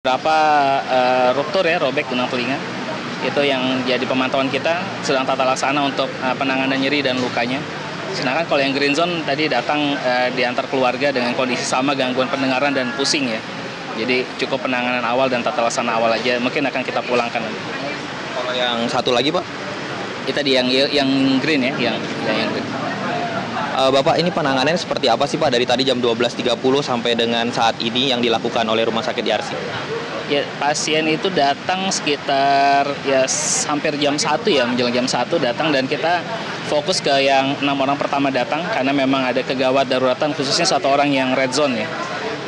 Berapa ruptur ya, robek benang telinga. Itu yang jadi pemantauan kita, sedang tata laksana untuk penanganan nyeri dan lukanya. Sedangkan kalau yang green zone tadi datang diantar keluarga dengan kondisi sama, gangguan pendengaran dan pusing ya. Jadi cukup penanganan awal dan tata laksana awal aja, mungkin akan kita pulangkan. Kalau yang satu lagi, Pak? Kita di yang green ya, yang green. Bapak, ini penanganannya seperti apa sih, Pak, dari tadi jam 12.30 sampai dengan saat ini yang dilakukan oleh Rumah Sakit Yarsi? Ya, pasien itu datang sekitar ya hampir jam 1 ya, menjelang jam 1 datang, dan kita fokus ke yang 6 orang pertama datang karena memang ada kegawat daruratan, khususnya satu orang yang red zone ya.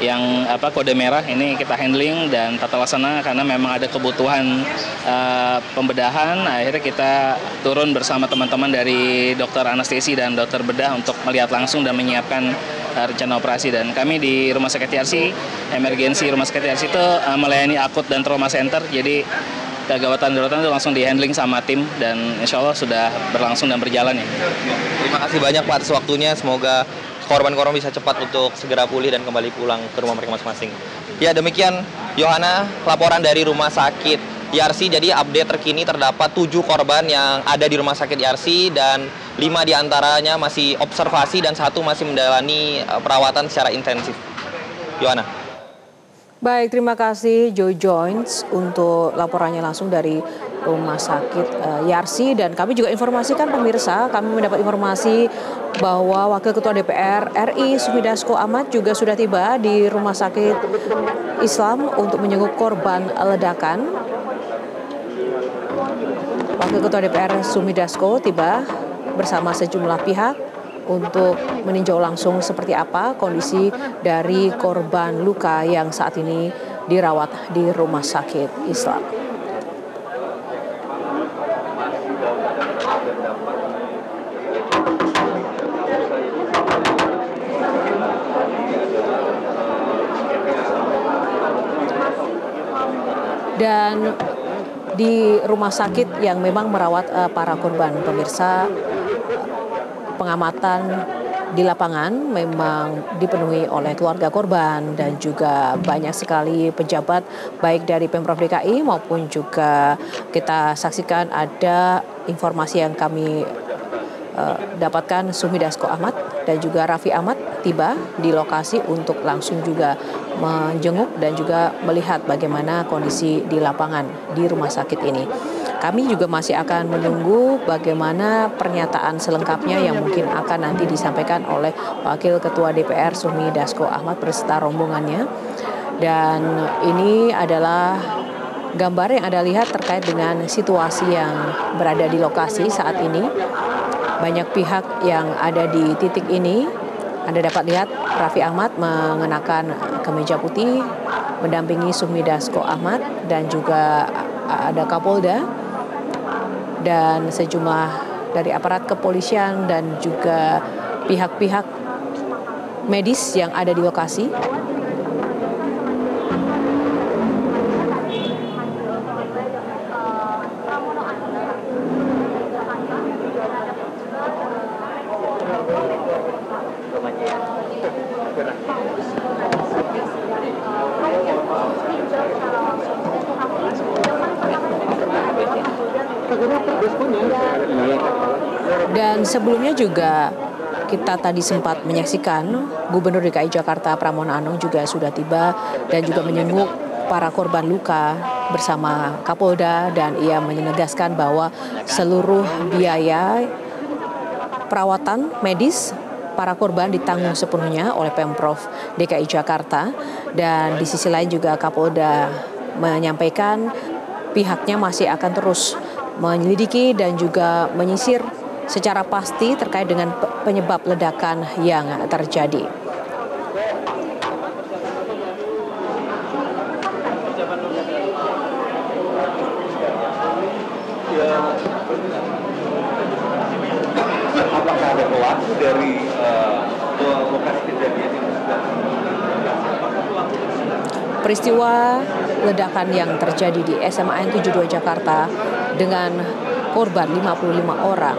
Yang kode merah ini kita handling dan tata laksana karena memang ada kebutuhan pembedahan. Akhirnya kita turun bersama teman-teman dari dokter anestesi dan dokter bedah untuk melihat langsung dan menyiapkan rencana operasi. Dan kami di Rumah Sakit Yarsi, emergensi Rumah Sakit Yarsi itu melayani akut dan trauma center. Jadi kegawatan darurat itu langsung di handling sama tim dan insya Allah sudah berlangsung dan berjalan ya. Terima kasih banyak, Pak, atas waktunya. Semoga korban-korban bisa cepat untuk segera pulih dan kembali pulang ke rumah mereka masing-masing. Ya, demikian Yohana laporan dari Rumah Sakit Yarsi. Jadi update terkini terdapat 7 korban yang ada di Rumah Sakit Yarsi dan 5 diantaranya masih observasi dan 1 masih menjalani perawatan secara intensif. Yohana. Baik, terima kasih Joe Joins untuk laporannya langsung dari Rumah Sakit Yarsi. Dan kami juga informasikan pemirsa, kami mendapat informasi bahwa Wakil Ketua DPR RI Sumidasko Ahmad juga sudah tiba di Rumah Sakit Islam untuk menjenguk korban ledakan. Wakil Ketua DPR Sumidasko tiba bersama sejumlah pihak untuk meninjau langsung seperti apa kondisi dari korban luka yang saat ini dirawat di Rumah Sakit Islam. Dan di rumah sakit yang memang merawat para korban, pemirsa, pengamatan di lapangan memang dipenuhi oleh keluarga korban dan juga banyak sekali pejabat baik dari Pemprov DKI maupun juga kita saksikan ada informasi yang kami dapatkan, Sumidasko Ahmad dan juga Raffi Ahmad tiba di lokasi untuk langsung juga menjenguk dan juga melihat bagaimana kondisi di lapangan di rumah sakit ini. Kami juga masih akan menunggu bagaimana pernyataan selengkapnya yang mungkin akan nanti disampaikan oleh Wakil Ketua DPR Sumidasko Ahmad beserta rombongannya. Dan ini adalah gambar yang Anda lihat terkait dengan situasi yang berada di lokasi saat ini. Banyak pihak yang ada di titik ini. Anda dapat lihat Raffi Ahmad mengenakan kemeja putih mendampingi Sumidasko Ahmad dan juga ada Kapolda dan sejumlah dari aparat kepolisian dan juga pihak-pihak medis yang ada di lokasi. Dan sebelumnya juga kita tadi sempat menyaksikan Gubernur DKI Jakarta Pramono Anung juga sudah tiba dan juga menjenguk para korban luka bersama Kapolda, dan ia menegaskan bahwa seluruh biaya perawatan medis para korban ditanggung sepenuhnya oleh Pemprov DKI Jakarta. Dan di sisi lain juga Kapolda menyampaikan pihaknya masih akan terus menyelidiki dan juga menyisir secara pasti terkait dengan penyebab ledakan yang terjadi. Apakah ada pelaku dari lokasi kejadian yang sudah? Peristiwa ledakan yang terjadi di SMAN 72 Jakarta dengan korban 55 orang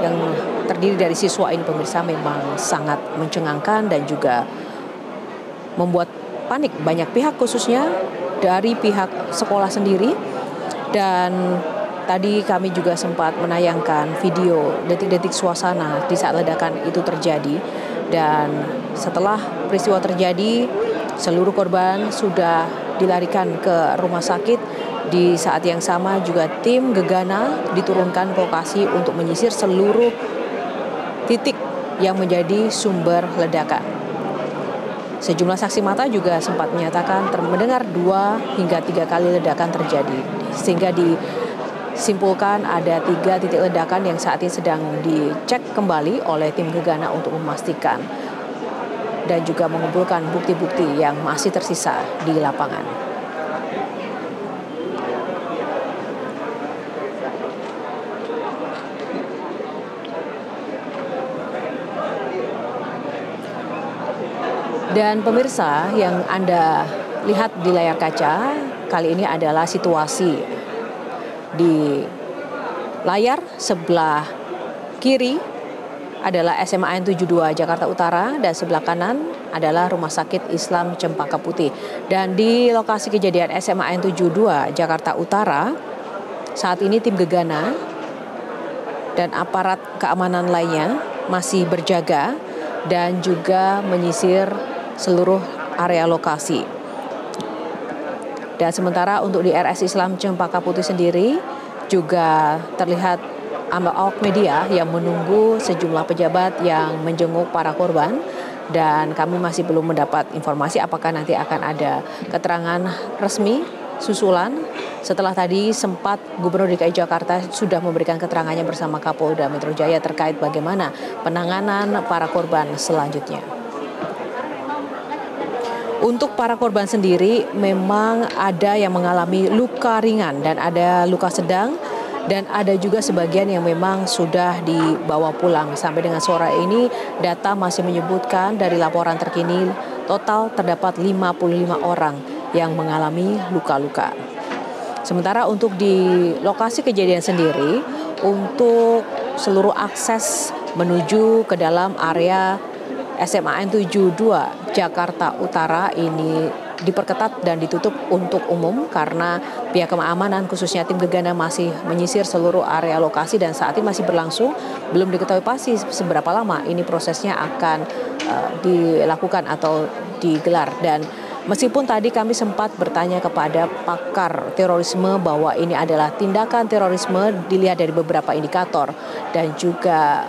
yang terdiri dari siswa ini, pemirsa, memang sangat mencengangkan dan juga membuat panik banyak pihak, khususnya dari pihak sekolah sendiri. Dan tadi kami juga sempat menayangkan video detik-detik suasana di saat ledakan itu terjadi. Dan setelah peristiwa terjadi, seluruh korban sudah dilarikan ke rumah sakit. Di saat yang sama juga tim Gegana diturunkan ke lokasi untuk menyisir seluruh titik yang menjadi sumber ledakan. Sejumlah saksi mata juga sempat menyatakan mendengar 2 hingga 3 kali ledakan terjadi. Sehingga disimpulkan ada 3 titik ledakan yang saat ini sedang dicek kembali oleh tim Gegana untuk memastikan dan juga mengumpulkan bukti-bukti yang masih tersisa di lapangan. Dan pemirsa, yang Anda lihat di layar kaca kali ini adalah situasi di layar sebelah kiri adalah SMA N 72 Jakarta Utara dan sebelah kanan adalah Rumah Sakit Islam Cempaka Putih. Dan di lokasi kejadian SMA N 72 Jakarta Utara, saat ini tim Gegana dan aparat keamanan lainnya masih berjaga dan juga menyisir seluruh area lokasi. Dan sementara untuk di RS Islam Cempaka Putih sendiri juga terlihat awak media yang menunggu sejumlah pejabat yang menjenguk para korban, dan kami masih belum mendapat informasi apakah nanti akan ada keterangan resmi susulan setelah tadi sempat Gubernur DKI Jakarta sudah memberikan keterangannya bersama Kapolda Metro Jaya terkait bagaimana penanganan para korban selanjutnya. Untuk para korban sendiri memang ada yang mengalami luka ringan dan ada luka sedang, dan ada juga sebagian yang memang sudah dibawa pulang. Sampai dengan sore ini data masih menyebutkan dari laporan terkini total terdapat 55 orang yang mengalami luka-luka. Sementara untuk di lokasi kejadian sendiri, untuk seluruh akses menuju ke dalam area SMA N 72 Jakarta Utara ini diperketat dan ditutup untuk umum karena pihak keamanan khususnya tim Gegana masih menyisir seluruh area lokasi dan saat ini masih berlangsung. Belum diketahui pasti seberapa lama ini prosesnya akan dilakukan atau digelar. Dan meskipun tadi kami sempat bertanya kepada pakar terorisme bahwa ini adalah tindakan terorisme dilihat dari beberapa indikator dan juga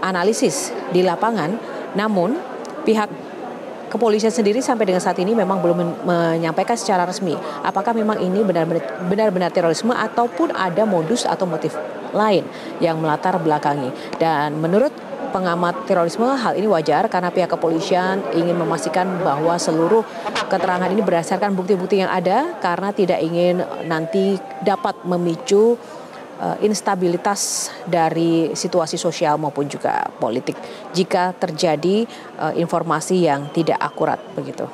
analisis di lapangan, namun pihak kepolisian sendiri sampai dengan saat ini memang belum menyampaikan secara resmi apakah memang ini benar-benar terorisme ataupun ada modus atau motif lain yang melatar belakangi. Dan menurut pengamat terorisme hal ini wajar karena pihak kepolisian ingin memastikan bahwa seluruh keterangan ini berdasarkan bukti-bukti yang ada karena tidak ingin nanti dapat memicu instabilitas dari situasi sosial maupun juga politik jika terjadi informasi yang tidak akurat begitu.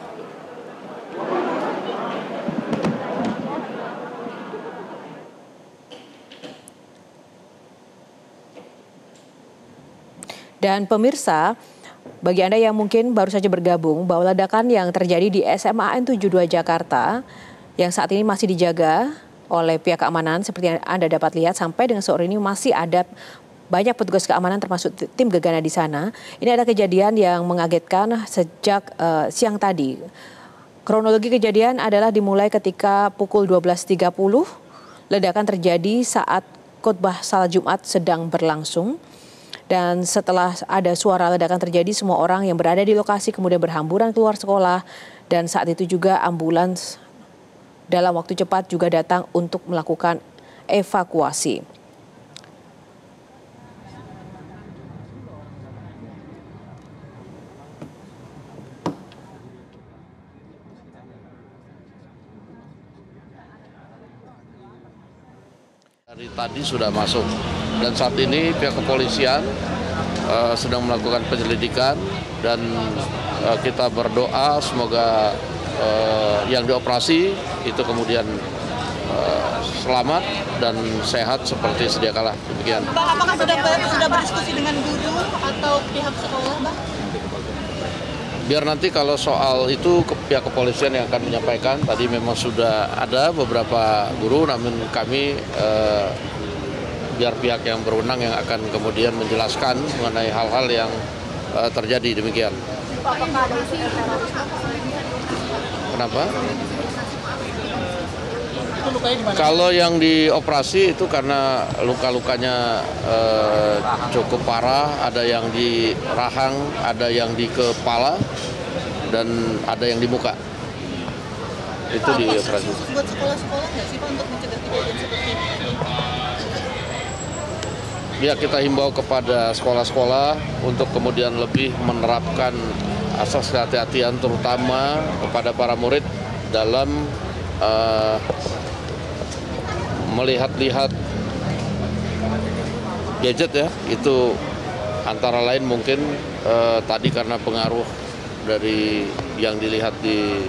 Dan pemirsa, bagi Anda yang mungkin baru saja bergabung, bahwa ledakan yang terjadi di SMA N 72 Jakarta yang saat ini masih dijaga oleh pihak keamanan seperti yang Anda dapat lihat sampai dengan sore ini masih ada banyak petugas keamanan termasuk tim Gegana di sana. Ini ada kejadian yang mengagetkan sejak siang tadi. Kronologi kejadian adalah dimulai ketika pukul 12.30 ledakan terjadi saat khotbah salat Jumat sedang berlangsung. Dan setelah ada suara ledakan terjadi, semua orang yang berada di lokasi kemudian berhamburan keluar sekolah, dan saat itu juga ambulans dalam waktu cepat juga datang untuk melakukan evakuasi. Dari tadi sudah masuk dan saat ini pihak kepolisian sedang melakukan penyelidikan dan kita berdoa semoga yang dioperasi itu kemudian selamat dan sehat seperti sedia kala. Demikian. Bang, apakah sudah berdiskusi dengan guru atau pihak sekolah, Bang? Biar nanti kalau soal itu pihak kepolisian yang akan menyampaikan. Tadi memang sudah ada beberapa guru, namun kami biar pihak yang berwenang yang akan kemudian menjelaskan mengenai hal-hal yang terjadi, demikian. Kenapa? Kalau yang dioperasi itu karena luka-lukanya cukup parah, ada yang di rahang, ada yang di kepala, dan ada yang di muka. Itu dioperasi. Buat sekolah-sekolah nggak sih Pak untuk mencegah kejadian seperti ini? Ya, kita himbau kepada sekolah-sekolah untuk kemudian lebih menerapkan asas kehati-hatian, terutama kepada para murid dalam melihat-lihat gadget ya. Itu antara lain mungkin tadi karena pengaruh dari yang dilihat di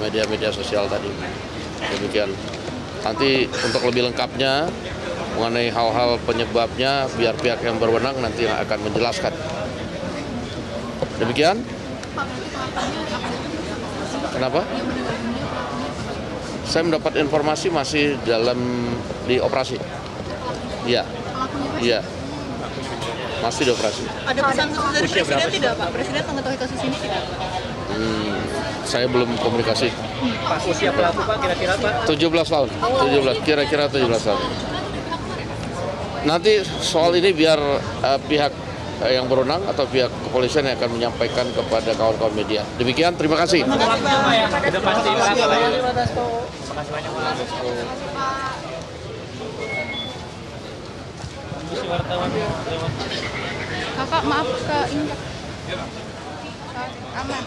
media-media sosial tadi. Demikian. Nanti untuk lebih lengkapnya mengenai hal-hal penyebabnya, biar pihak yang berwenang nanti yang akan menjelaskan. Demikian. Kenapa? Saya mendapat informasi masih di operasi. Iya. Iya. Masih di operasi. Ada pesan khusus dari Presiden tidak Pak? Presiden mengetahui kasus ini tidak? Saya belum komunikasi. Pak, usia pelaku Pak kira-kira Pak? 17 tahun. 17, kira-kira 17 tahun. Nanti soal ini biar pihak yang berwenang atau pihak kepolisian yang akan menyampaikan kepada kawan-kawan media. Demikian, terima kasih. Udah pasti Pak. Kakak maaf ke Indah. Aman.